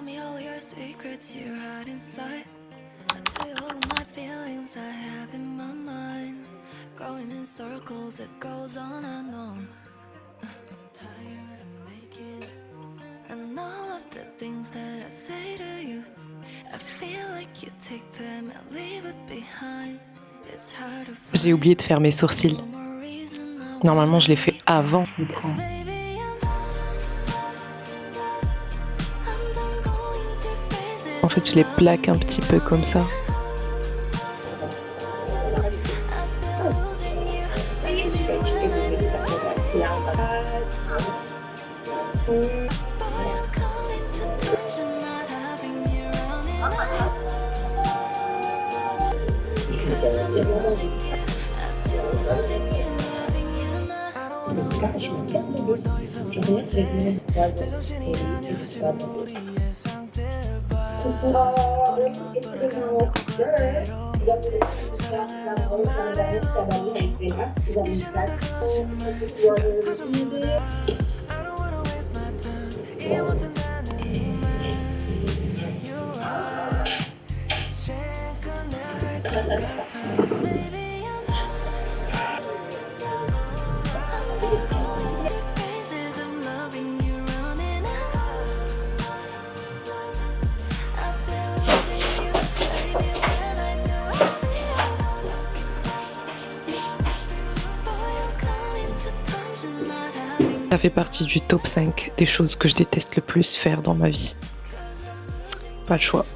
me all your secrets you hide inside. I tell you all of my feelings I have in my mind. Going in circles, it goes on and on. Tired of making and all of the things that I say to you. I feel like you take them and leave it behind. It's hard to find. J'ai oublié de faire mes sourcils. Normalement, je les fais avant le prom. En fait, je les plaque un petit peu comme ça. Ça fait partie du top 5 des choses que je déteste le plus faire dans ma vie. Pas le choix.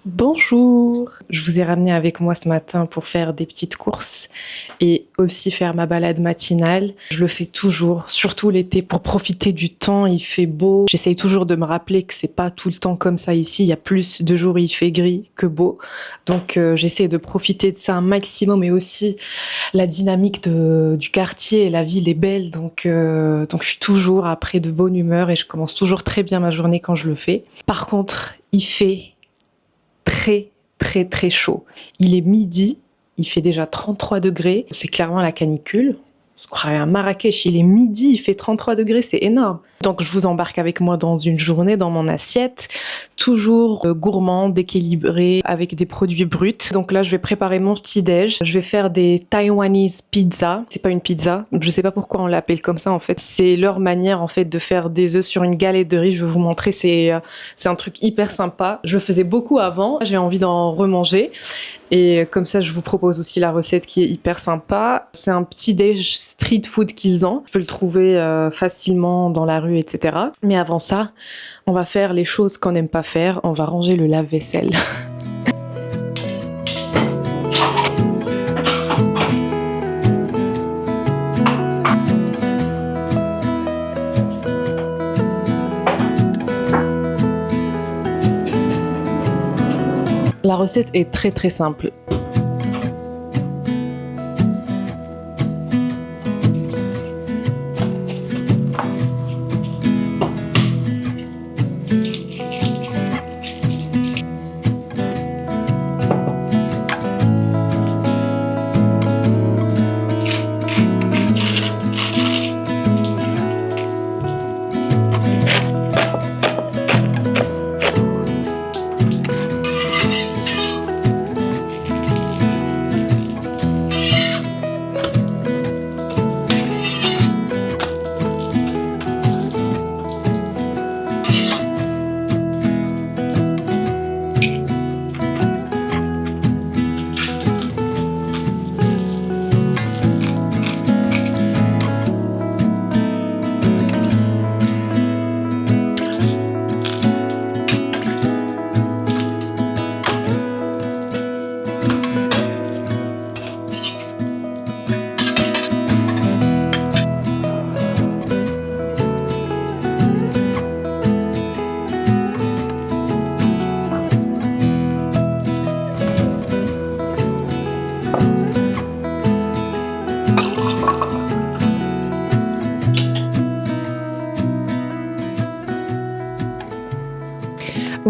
Bonjour! Je vous ai ramené avec moi ce matin pour faire des petites courses et aussi faire ma balade matinale. Je le fais toujours, surtout l'été, pour profiter du temps, il fait beau. J'essaye toujours de me rappeler que c'est pas tout le temps comme ça ici. Il y a plus de jours où il fait gris que beau. Donc j'essaie de profiter de ça un maximum et aussi la dynamique du quartier et la ville est belle. Donc je suis toujours après de bonne humeur et je commence toujours très bien ma journée quand je le fais. Par contre, il fait très chaud. Il est midi, il fait déjà 33 degrés. C'est clairement la canicule. On se croirait à Marrakech, il est midi, il fait 33 degrés, c'est énorme. Donc je vous embarque avec moi dans une journée, dans mon assiette, toujours gourmande, équilibrée, avec des produits bruts. Donc là, je vais préparer mon petit-déj. Je vais faire des Taiwanese pizza. C'est pas une pizza, je sais pas pourquoi on l'appelle comme ça en fait. C'est leur manière en fait de faire des œufs sur une galette de riz. Je vais vous montrer, c'est un truc hyper sympa. Je le faisais beaucoup avant, j'ai envie d'en remanger. Et comme ça, je vous propose aussi la recette qui est hyper sympa. C'est un petit déj street food qu'ils ont. Je peux le trouver facilement dans la rue, etc. Mais avant ça, on va faire les choses qu'on n'aime pas faire. On va ranger le lave-vaisselle. La recette est très simple.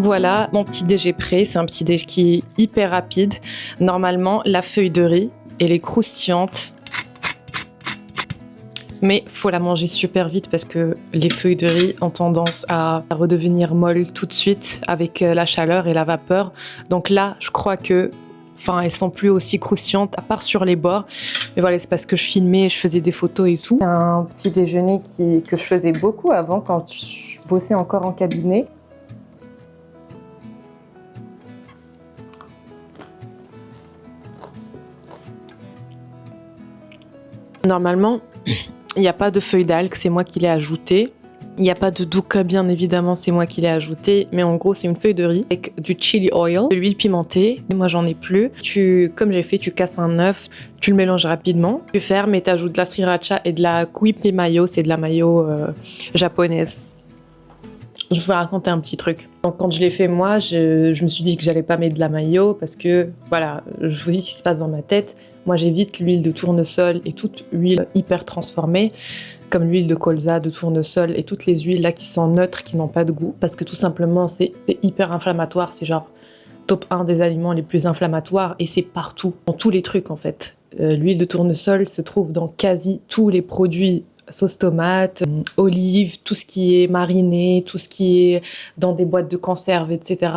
Voilà, mon petit déj est prêt. C'est un petit déj qui est hyper rapide. Normalement, la feuille de riz, elle est croustillante. Mais faut la manger super vite parce que les feuilles de riz ont tendance à redevenir molles tout de suite avec la chaleur et la vapeur. Donc là, je crois que, elles sont plus aussi croustillantes, à part sur les bords. Mais voilà, c'est parce que je filmais, je faisais des photos et tout. C'est un petit déjeuner que je faisais beaucoup avant quand je bossais encore en cabinet. Normalement, il n'y a pas de feuilles d'algues, c'est moi qui l'ai ajouté. Il n'y a pas de douka, bien évidemment, c'est moi qui l'ai ajouté. Mais en gros, c'est une feuille de riz avec du chili oil, de l'huile pimentée. Et moi, j'en ai plus. Comme j'ai fait, tu casses un œuf, tu le mélanges rapidement. Tu fermes et tu ajoutes de la sriracha et de la kuipi mayo, c'est de la mayo japonaise. Je vais vous raconter un petit truc. Donc, quand je l'ai fait moi, je me suis dit que j'allais pas mettre de la mayo parce que, voilà, je vous dis ce qui se passe dans ma tête. Moi, j'évite l'huile de tournesol et toute huile hyper transformée, comme l'huile de colza, de tournesol et toutes les huiles là qui sont neutres, qui n'ont pas de goût, parce que tout simplement, c'est hyper inflammatoire. C'est genre top 1 des aliments les plus inflammatoires et c'est partout, dans tous les trucs en fait. L'huile de tournesol se trouve dans quasi tous les produits. Sauce tomate, olives, tout ce qui est mariné, tout ce qui est dans des boîtes de conserve, etc.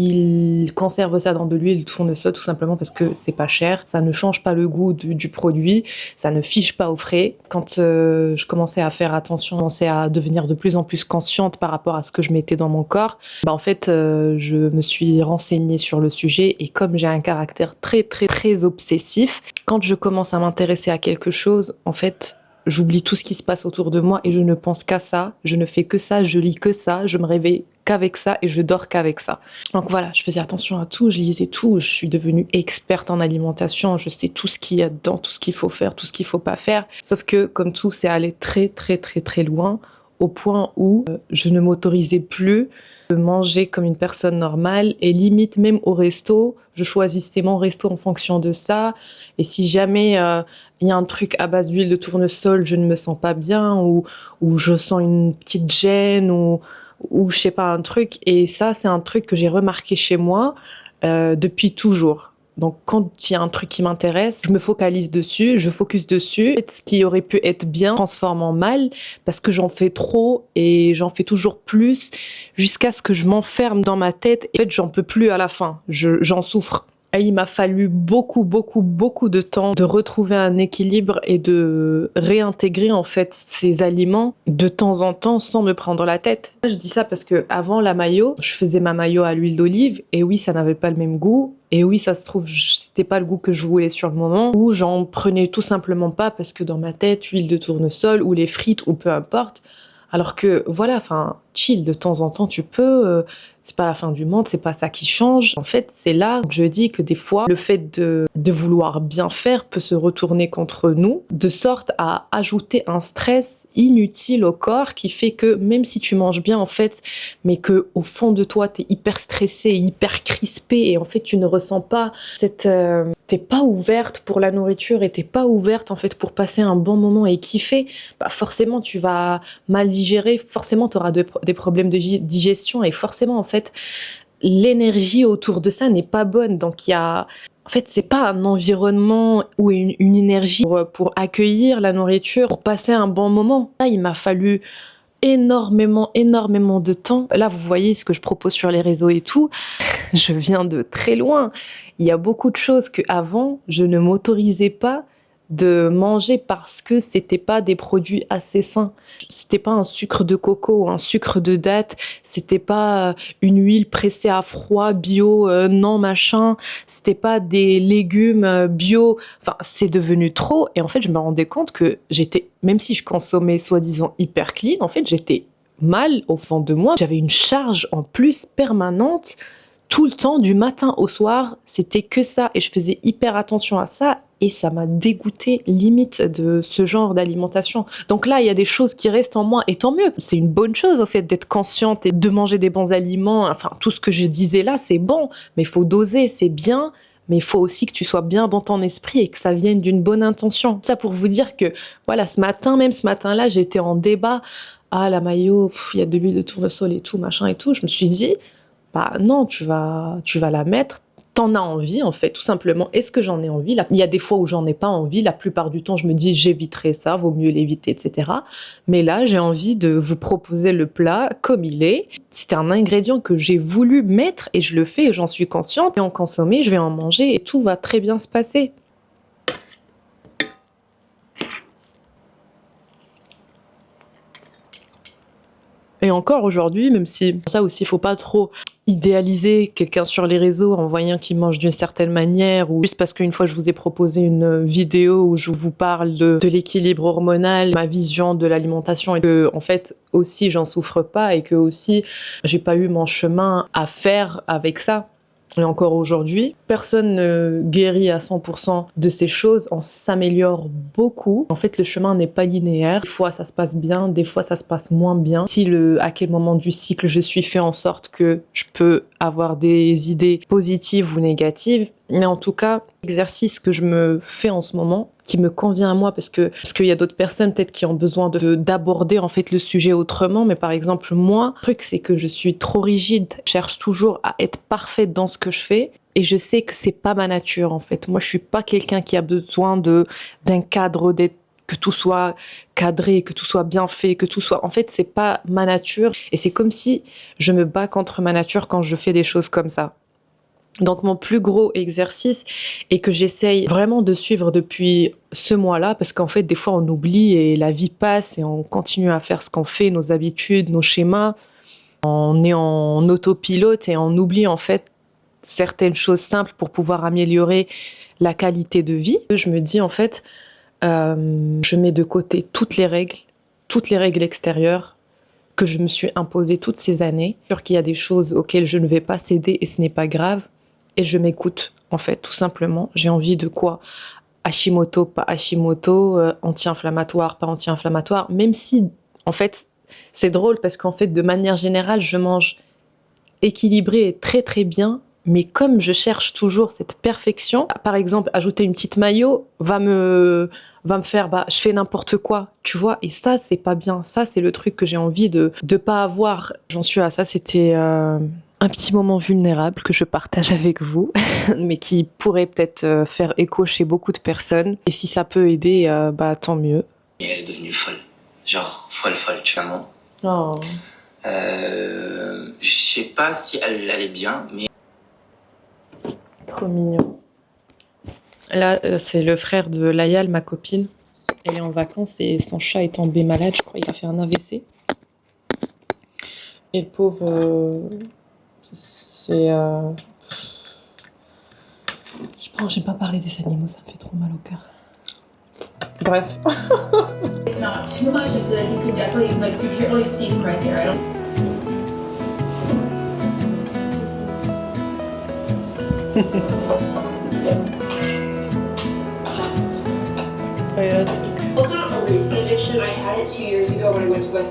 Ils conservent ça dans de l'huile de tournesol tout simplement parce que c'est pas cher, ça ne change pas le goût du produit, ça ne fiche pas au frais. Quand je commençais à faire attention, je commençais à devenir de plus en plus consciente par rapport à ce que je mettais dans mon corps, en fait, je me suis renseignée sur le sujet et comme j'ai un caractère très très très obsessif, quand je commence à m'intéresser à quelque chose, en fait, j'oublie tout ce qui se passe autour de moi et je ne pense qu'à ça, je ne fais que ça, je lis que ça, je me réveille qu'avec ça et je dors qu'avec ça. Donc voilà, je faisais attention à tout, je lisais tout, je suis devenue experte en alimentation, je sais tout ce qu'il y a dedans, tout ce qu'il faut faire, tout ce qu'il faut pas faire. Sauf que comme tout, c'est allé très très très très loin au point où je ne m'autorisais plus de manger comme une personne normale et limite même au resto, je choisissais mon resto en fonction de ça et si jamais il y a un truc à base d'huile de tournesol, je ne me sens pas bien ou je sens une petite gêne ou je sais pas un truc et ça c'est un truc que j'ai remarqué chez moi depuis toujours. Donc, quand il y a un truc qui m'intéresse, je me focalise dessus, je focus dessus. Ce qui aurait pu être bien transforme en mal parce que j'en fais trop et j'en fais toujours plus jusqu'à ce que je m'enferme dans ma tête. Et en fait, j'en peux plus à la fin. J'en souffre. Et il m'a fallu beaucoup de temps de retrouver un équilibre et de réintégrer en fait ces aliments de temps en temps sans me prendre la tête. Je dis ça parce que avant la mayo, je faisais ma mayo à l'huile d'olive et oui, ça n'avait pas le même goût. Et oui, ça se trouve, c'était pas le goût que je voulais sur le moment, ou j'en prenais tout simplement pas parce que dans ma tête, huile de tournesol ou les frites ou peu importe. Alors que voilà, chill de temps en temps, tu peux. C'est pas la fin du monde, c'est pas ça qui change. En fait, c'est là que je dis que des fois, le fait de vouloir bien faire peut se retourner contre nous, de sorte à ajouter un stress inutile au corps qui fait que même si tu manges bien en fait, mais que au fond de toi, t'es hyper stressé, hyper crispé et en fait, tu ne ressens pas t'es pas ouverte pour la nourriture et t'es pas ouverte en fait pour passer un bon moment et kiffer, forcément tu vas mal digérer, forcément tu auras des problèmes de digestion et forcément en fait l'énergie autour de ça n'est pas bonne. Donc en fait c'est pas un environnement ou une énergie pour accueillir la nourriture, pour passer un bon moment. Là, il m'a fallu énormément de temps. Là, vous voyez ce que je propose sur les réseaux et tout. Je viens de très loin. Il y a beaucoup de choses que avant je ne m'autorisais pas de manger parce que c'était pas des produits assez sains. C'était pas un sucre de coco ou un sucre de date, c'était pas une huile pressée à froid bio, non machin, c'était pas des légumes bio. C'est devenu trop et en fait, je me rendais compte que même si je consommais soi-disant hyper clean, en fait, j'étais mal au fond de moi. J'avais une charge en plus permanente tout le temps, du matin au soir, c'était que ça et je faisais hyper attention à ça et ça m'a dégoûtée limite de ce genre d'alimentation. Donc là, il y a des choses qui restent en moi et tant mieux. C'est une bonne chose au fait d'être consciente et de manger des bons aliments. Tout ce que je disais là, c'est bon, mais il faut doser, c'est bien. Mais il faut aussi que tu sois bien dans ton esprit et que ça vienne d'une bonne intention. Ça pour vous dire que, voilà, ce matin-là, j'étais en débat. Ah, la mayo, il y a de l'huile de tournesol et tout, machin et tout. Je me suis dit, Bah non, tu vas la mettre. T'en as envie, en fait, tout simplement. Est-ce que j'en ai envie? Il y a des fois où j'en ai pas envie. La plupart du temps, je me dis, j'éviterai ça, vaut mieux l'éviter, etc. Mais là, j'ai envie de vous proposer le plat comme il est. C'était un ingrédient que j'ai voulu mettre et je le fais et j'en suis consciente. Je vais en consommer, je vais en manger et tout va très bien se passer. Et encore aujourd'hui, même si ça aussi, il faut pas trop idéaliser quelqu'un sur les réseaux en voyant qu'il mange d'une certaine manière ou juste parce qu'une fois je vous ai proposé une vidéo où je vous parle de l'équilibre hormonal, ma vision de l'alimentation et que en fait aussi j'en souffre pas et que aussi j'ai pas eu mon chemin à faire avec ça. Et encore aujourd'hui, personne ne guérit à 100% de ces choses, on s'améliore beaucoup. En fait, le chemin n'est pas linéaire. Des fois, ça se passe bien, des fois, ça se passe moins bien. À quel moment du cycle je suis fait en sorte que je peux avoir des idées positives ou négatives. Mais en tout cas, l'exercice que je me fais en ce moment, qui me convient à moi, parce qu'il y a d'autres personnes peut-être qui ont besoin d'aborder en fait le sujet autrement. Mais par exemple, moi, le truc, c'est que je suis trop rigide. Je cherche toujours à être parfaite dans ce que je fais. Et je sais que c'est pas ma nature, en fait. Moi, je suis pas quelqu'un qui a besoin d'un cadre, que tout soit cadré, que tout soit bien fait, que tout soit... En fait, c'est pas ma nature. Et c'est comme si je me bats contre ma nature quand je fais des choses comme ça. Donc, mon plus gros exercice et que j'essaye vraiment de suivre depuis ce mois-là, parce qu'en fait, des fois, on oublie et la vie passe et on continue à faire ce qu'on fait, nos habitudes, nos schémas. On est en autopilote et on oublie en fait certaines choses simples pour pouvoir améliorer la qualité de vie. Je me dis en fait, je mets de côté toutes les règles extérieures que je me suis imposées toutes ces années. Sûr qu'il y a des choses auxquelles je ne vais pas céder et ce n'est pas grave. Et je m'écoute, en fait, tout simplement. J'ai envie de quoi? Hashimoto, pas Hashimoto, anti-inflammatoire, pas anti-inflammatoire. Même si, en fait, c'est drôle parce qu'en fait, de manière générale, je mange équilibré et très très bien. Mais comme je cherche toujours cette perfection, par exemple, ajouter une petite mayo va me faire, je fais n'importe quoi, tu vois. Et ça, c'est pas bien. Ça, c'est le truc que j'ai envie de pas avoir. J'en suis à ça. C'était un petit moment vulnérable que je partage avec vous, mais qui pourrait peut-être faire écho chez beaucoup de personnes. Et si ça peut aider, tant mieux. Et elle est devenue folle. Genre, folle, tu vois. Oh. Je sais pas si elle allait bien, mais... Trop mignon. Là, c'est le frère de Layal, ma copine. Elle est en vacances et son chat est tombé malade, je crois. Il a fait un AVC. Et le pauvre... c'est... J'aime pas parler des animaux, ça me fait trop mal au cœur. Bref. It's not too much, I feel like you could definitely, like, you can't really see him right there. I don't... Ouais, Well, it's not a recent addiction. I had it 2 years ago when I went to West.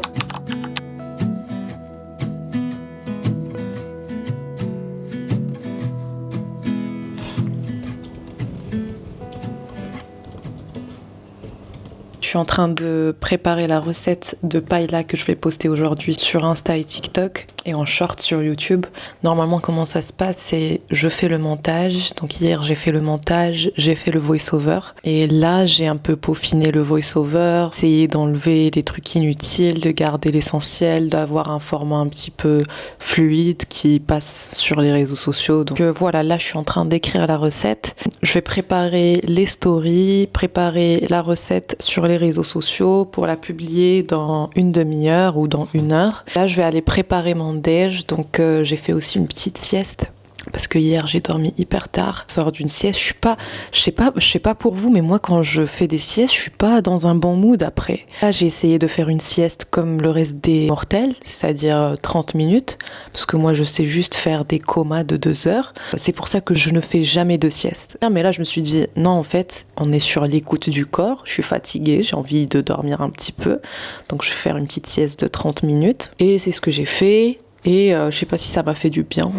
Je suis en train de préparer la recette de paella que je vais poster aujourd'hui sur Insta et TikTok et en short sur YouTube. Normalement, comment ça se passe, c'est je fais le montage. Donc hier, j'ai fait le montage, j'ai fait le voice-over. Et là, j'ai un peu peaufiné le voice-over, essayé d'enlever les trucs inutiles, de garder l'essentiel, d'avoir un format un petit peu fluide qui passe sur les réseaux sociaux. Donc voilà, là, je suis en train d'écrire la recette. Je vais préparer les stories, préparer la recette sur les réseaux sociaux pour la publier dans une demi-heure ou dans 1 heure. Là, je vais aller préparer mon déj, donc j'ai fait aussi une petite sieste. Parce que hier j'ai dormi hyper tard. Je sors d'une sieste, je sais pas pour vous, mais moi quand je fais des siestes, je suis pas dans un bon mood après. Là j'ai essayé de faire une sieste comme le reste des mortels, c'est-à-dire 30 minutes, parce que moi je sais juste faire des comas de 2 heures. C'est pour ça que je ne fais jamais de sieste. Mais là je me suis dit, non en fait, on est sur l'écoute du corps, je suis fatiguée, j'ai envie de dormir un petit peu, donc je vais faire une petite sieste de 30 minutes. Et c'est ce que j'ai fait, et je sais pas si ça m'a fait du bien.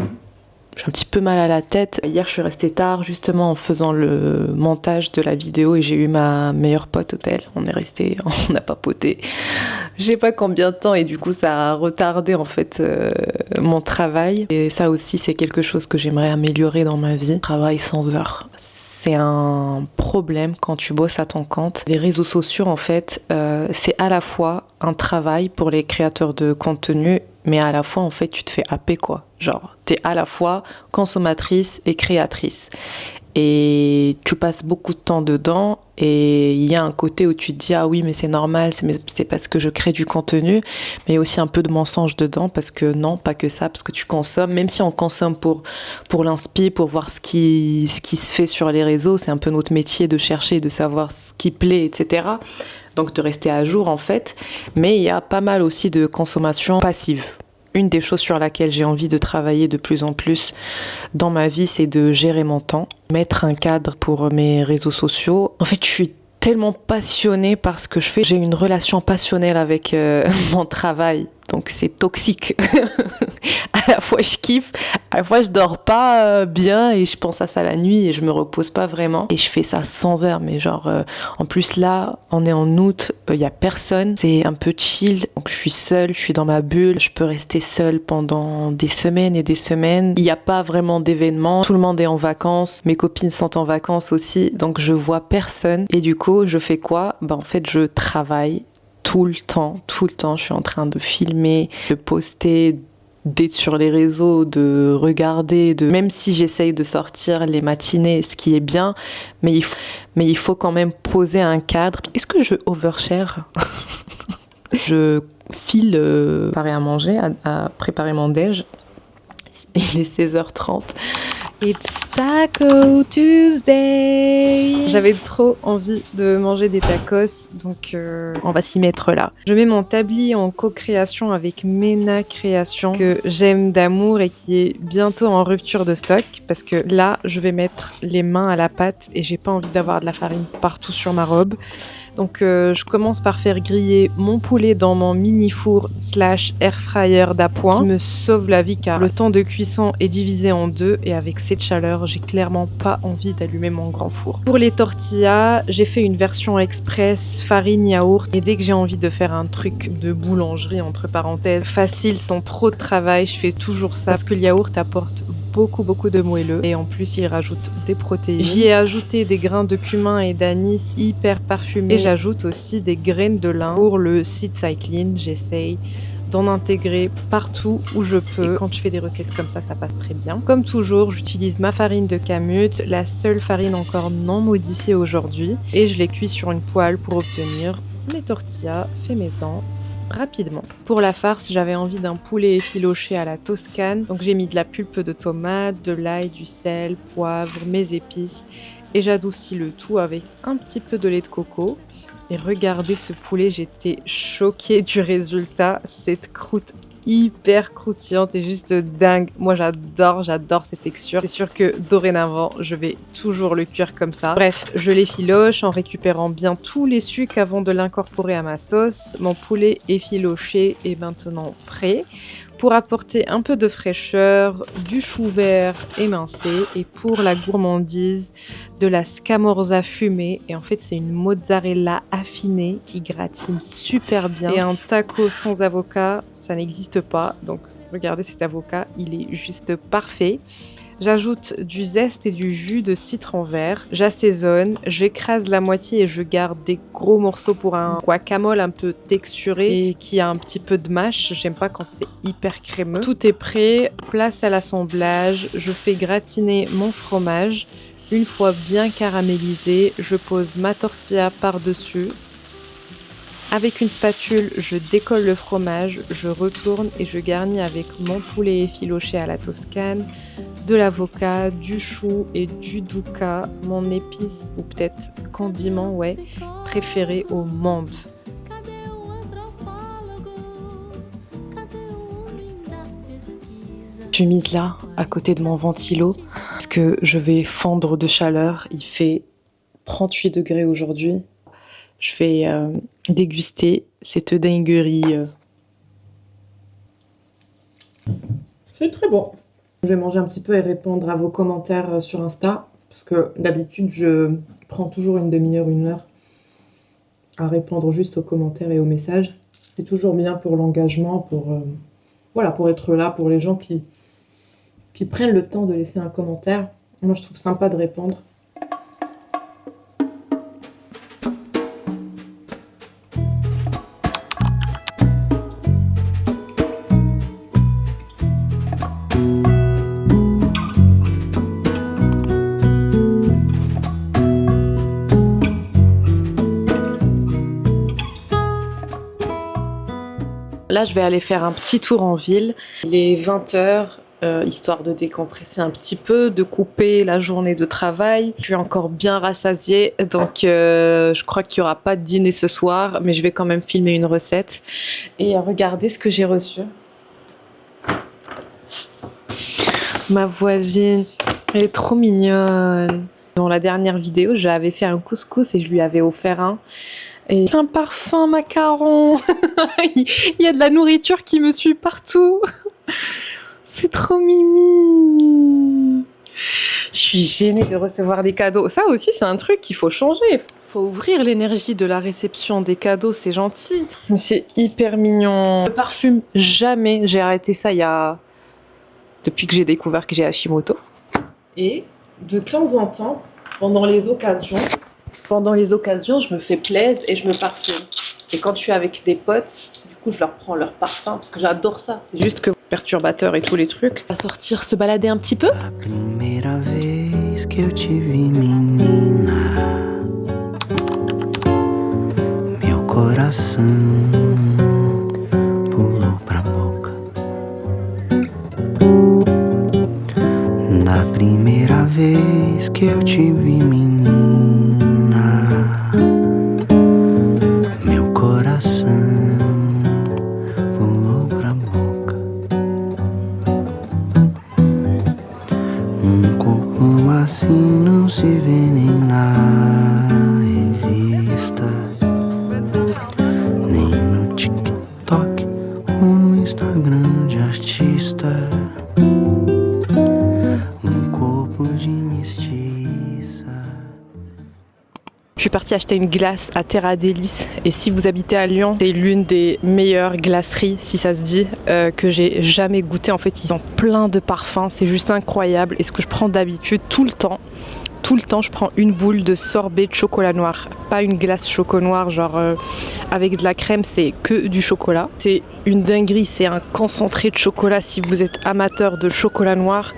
J'ai un petit peu mal à la tête. Hier, je suis restée tard justement en faisant le montage de la vidéo et j'ai eu ma meilleure pote au tel. On est resté, on a papoté. Je sais pas combien de temps et du coup, ça a retardé en fait mon travail. Et ça aussi, c'est quelque chose que j'aimerais améliorer dans ma vie. Travail sans heures. C'est un problème quand tu bosses à ton compte. Les réseaux sociaux, en fait, c'est à la fois un travail pour les créateurs de contenu, mais à la fois, en fait, tu te fais happer, quoi. Genre, t'es à la fois consommatrice et créatrice. Et tu passes beaucoup de temps dedans et il y a un côté où tu te dis ah oui mais c'est normal, c'est parce que je crée du contenu, mais il y a aussi un peu de mensonge dedans parce que non, pas que ça, parce que tu consommes, même si on consomme pour l'inspi, pour voir ce qui se fait sur les réseaux, c'est un peu notre métier de chercher, de savoir ce qui plaît, etc. Donc de rester à jour en fait, mais il y a pas mal aussi de consommation passive. Une des choses sur laquelle j'ai envie de travailler de plus en plus dans ma vie, c'est de gérer mon temps, mettre un cadre pour mes réseaux sociaux. En fait, je suis tellement passionnée par ce que je fais. J'ai une relation passionnelle avec mon travail, donc c'est toxique. À la fois je kiffe, à la fois je dors pas bien et je pense à ça la nuit et je me repose pas vraiment. Et je fais ça sans heure, mais genre en plus là, on est en août, il y a personne, c'est un peu chill. Donc je suis seule, je suis dans ma bulle, je peux rester seule pendant des semaines et des semaines. Il n'y a pas vraiment d'événements, tout le monde est en vacances, mes copines sont en vacances aussi, donc je vois personne. Et du coup, je fais quoi? En fait, je travaille tout le temps, je suis en train de filmer, de poster, d'être sur les réseaux, de regarder, même si j'essaye de sortir les matinées, ce qui est bien, mais il faut quand même poser un cadre. Est-ce que je overshare? Je file préparer à manger, à préparer mon déj. Il est 16h30. It's Taco Tuesday. J'avais trop envie de manger des tacos, donc on va s'y mettre là. Je mets mon tablier en co-création avec Mena Création, que j'aime d'amour et qui est bientôt en rupture de stock, parce que là, je vais mettre les mains à la pâte et j'ai pas envie d'avoir de la farine partout sur ma robe. Donc je commence par faire griller mon poulet dans mon mini four / air fryer d'appoint qui me sauve la vie car le temps de cuisson est divisé en deux et avec cette chaleur, j'ai clairement pas envie d'allumer mon grand four. Pour les tortillas, j'ai fait une version express farine yaourt et dès que j'ai envie de faire un truc de boulangerie entre parenthèses facile sans trop de travail, je fais toujours ça parce que le yaourt apporte beaucoup de moelleux et en plus il rajoute des protéines. J'y ai ajouté des grains de cumin et d'anis hyper parfumés et j'ajoute aussi des graines de lin pour le seed cycling. J'essaye d'en intégrer partout où je peux. Et quand je fais des recettes comme ça passe très bien. Comme toujours, j'utilise ma farine de kamut, la seule farine encore non modifiée aujourd'hui et je les cuis sur une poêle pour obtenir mes tortillas fait maison rapidement. Pour la farce, j'avais envie d'un poulet effiloché à la toscane, donc j'ai mis de la pulpe de tomate, de l'ail, du sel, poivre, mes épices et j'adoucis le tout avec un petit peu de lait de coco. Et regardez ce poulet, j'étais choquée du résultat, cette croûte hyper croustillante et juste dingue. Moi j'adore cette texture. C'est sûr que dorénavant je vais toujours le cuire comme ça. Bref, je l'effiloche en récupérant bien tous les sucres avant de l'incorporer à ma sauce. Mon poulet effiloché est maintenant prêt. Pour apporter un peu de fraîcheur, du chou vert émincé et pour la gourmandise, de la scamorza fumée. Et en fait, c'est une mozzarella affinée qui gratine super bien. Et un taco sans avocat, ça n'existe pas. Donc, regardez cet avocat, il est juste parfait. J'ajoute du zeste et du jus de citron vert, j'assaisonne, j'écrase la moitié et je garde des gros morceaux pour un guacamole un peu texturé et qui a un petit peu de mâche. J'aime pas quand c'est hyper crémeux. Tout est prêt, place à l'assemblage, je fais gratiner mon fromage. Une fois bien caramélisé, je pose ma tortilla par-dessus. Avec une spatule, je décolle le fromage, je retourne et je garnis avec mon poulet effiloché à la toscane, de l'avocat, du chou et du douka, mon épice ou peut-être condiment, préféré au monde. Je suis mise là, à côté de mon ventilo, parce que je vais fondre de chaleur. Il fait 38 degrés aujourd'hui. Je vais déguster cette dinguerie. C'est très bon. Je vais manger un petit peu et répondre à vos commentaires sur Insta, parce que d'habitude, je prends toujours une demi-heure, 1 heure à répondre juste aux commentaires et aux messages. C'est toujours bien pour l'engagement, voilà, pour être là, pour les gens qui prennent le temps de laisser un commentaire. Moi, je trouve sympa de répondre. Là, je vais aller faire un petit tour en ville. Il est 20h, histoire de décompresser un petit peu, de couper la journée de travail. Je suis encore bien rassasiée, donc je crois qu'il n'y aura pas de dîner ce soir, mais je vais quand même filmer une recette. Et regardez ce que j'ai reçu. Ma voisine, elle est trop mignonne. Dans la dernière vidéo, j'avais fait un couscous et je lui avais offert un. Et c'est un parfum macaron. Il y a de la nourriture qui me suit partout. C'est trop mimi. Je suis gênée de recevoir des cadeaux. Ça aussi, c'est un truc qu'il faut changer. Faut ouvrir l'énergie de la réception des cadeaux, c'est gentil. Mais c'est hyper mignon. Je parfume jamais. J'ai arrêté ça depuis que j'ai découvert que j'ai Hashimoto. Et de temps en temps, pendant les occasions, je me fais plaisir et je me parfume. Et quand je suis avec des potes, du coup, je leur prends leur parfum parce que j'adore ça. C'est juste que perturbateur et tous les trucs. On va sortir se balader un petit peu. A primeira vez que eu te vi, menina, meu coração pulou pra boca. Na primeira vez que eu te vi, menina, meu coração pulou pra boca. Corpo assim não se vê nem na revista, nem no TikTok ou no Instagram de artista. Corpo de mestiça. Je suis partie acheter une glace à Terra Délice et si vous habitez à Lyon, c'est l'une des meilleures glaceries, si ça se dit, que j'ai jamais goûté. En fait, ils ont plein de parfums, c'est juste incroyable. Et ce que je prends d'habitude tout le temps, je prends une boule de sorbet de chocolat noir. Pas une glace choco noir, genre avec de la crème, c'est que du chocolat. C'est une dinguerie, c'est un concentré de chocolat. Si vous êtes amateur de chocolat noir,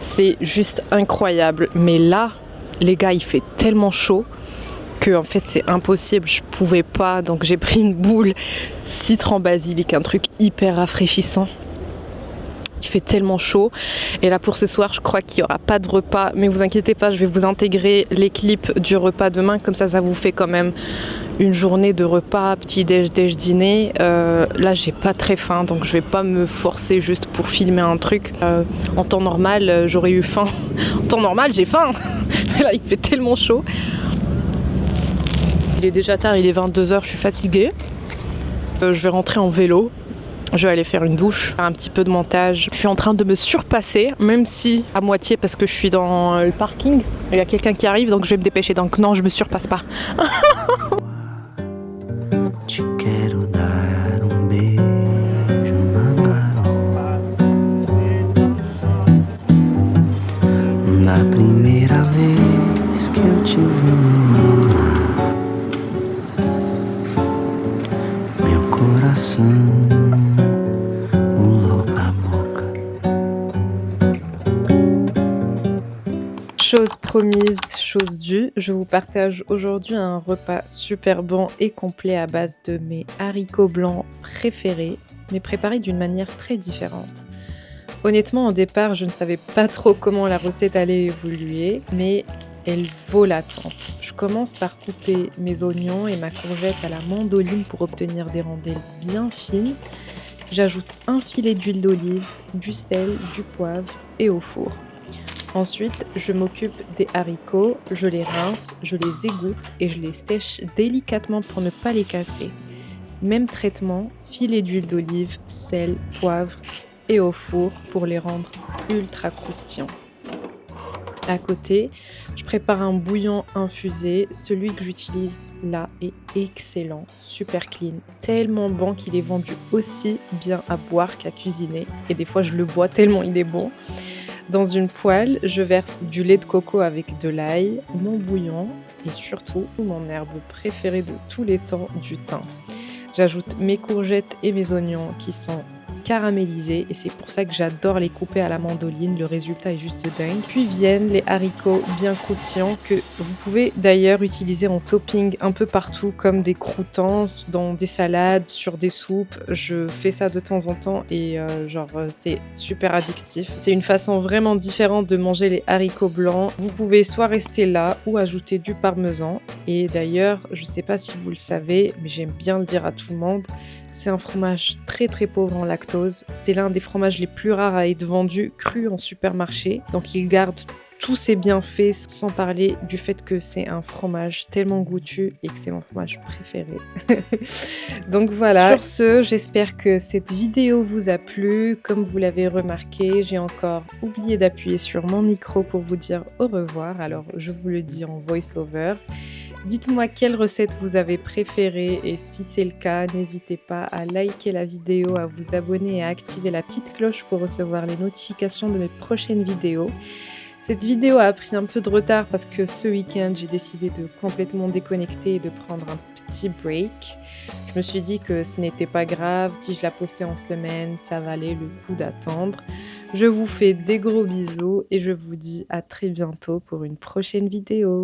c'est juste incroyable. Mais là, les gars, il fait tellement chaud que en fait c'est impossible, je pouvais pas, donc j'ai pris une boule citron basilic, un truc hyper rafraîchissant. Il fait tellement chaud et là pour ce soir je crois qu'il n'y aura pas de repas, mais vous inquiétez pas, je vais vous intégrer les clips du repas demain, comme ça vous fait quand même une journée de repas, petit déj, dîner. Là j'ai pas très faim, donc je vais pas me forcer juste pour filmer un truc. En temps normal j'aurais eu faim, en temps normal j'ai faim, mais là il fait tellement chaud. Il est déjà tard, il est 22h, je suis fatiguée. Je vais rentrer en vélo. Je vais aller faire une douche, faire un petit peu de montage. Je suis en train de me surpasser, même si à moitié parce que je suis dans le parking. Il y a quelqu'un qui arrive, donc je vais me dépêcher. Donc non, je me surpasse pas. Te quero dar beijo na garoa. Na primeira vez que eu te vi, menina, meu coração pulou pra boca. Chose promise, chose due, je vous partage aujourd'hui un repas super bon et complet à base de mes haricots blancs préférés, mais préparés d'une manière très différente. Honnêtement, au départ, je ne savais pas trop comment la recette allait évoluer, mais elle vaut l'attente. Je commence par couper mes oignons et ma courgette à la mandoline pour obtenir des rondelles bien fines. J'ajoute un filet d'huile d'olive, du sel, du poivre et au four. Ensuite, je m'occupe des haricots, je les rince, je les égoutte et je les sèche délicatement pour ne pas les casser. Même traitement, filet d'huile d'olive, sel, poivre et au four pour les rendre ultra croustillants. À côté, je prépare un bouillon infusé. Celui que j'utilise là est excellent, super clean, tellement bon qu'il est vendu aussi bien à boire qu'à cuisiner. Et des fois, je le bois tellement il est bon. Dans une poêle, je verse du lait de coco avec de l'ail, mon bouillon et surtout mon herbe préférée de tous les temps, du thym. J'ajoute mes courgettes et mes oignons qui sont caramélisés et c'est pour ça que j'adore les couper à la mandoline, le résultat est juste dingue. Puis viennent les haricots bien croustillants que vous pouvez d'ailleurs utiliser en topping un peu partout comme des croûtons, dans des salades, sur des soupes. Je fais ça de temps en temps et c'est super addictif. C'est une façon vraiment différente de manger les haricots blancs. Vous pouvez soit rester là ou ajouter du parmesan. Et d'ailleurs, je sais pas si vous le savez, mais j'aime bien le dire à tout le monde, c'est un fromage très très pauvre en lactose. C'est l'un des fromages les plus rares à être vendu cru en supermarché. Donc il garde tous ses bienfaits, sans parler du fait que c'est un fromage tellement goûtu et que c'est mon fromage préféré. Donc voilà, sur ce, j'espère que cette vidéo vous a plu. Comme vous l'avez remarqué, j'ai encore oublié d'appuyer sur mon micro pour vous dire au revoir. Alors je vous le dis en voice-over. Dites-moi quelle recette vous avez préférée et si c'est le cas, n'hésitez pas à liker la vidéo, à vous abonner et à activer la petite cloche pour recevoir les notifications de mes prochaines vidéos. Cette vidéo a pris un peu de retard parce que ce week-end, j'ai décidé de complètement déconnecter et de prendre un petit break. Je me suis dit que ce n'était pas grave, si je la postais en semaine, ça valait le coup d'attendre. Je vous fais des gros bisous et je vous dis à très bientôt pour une prochaine vidéo.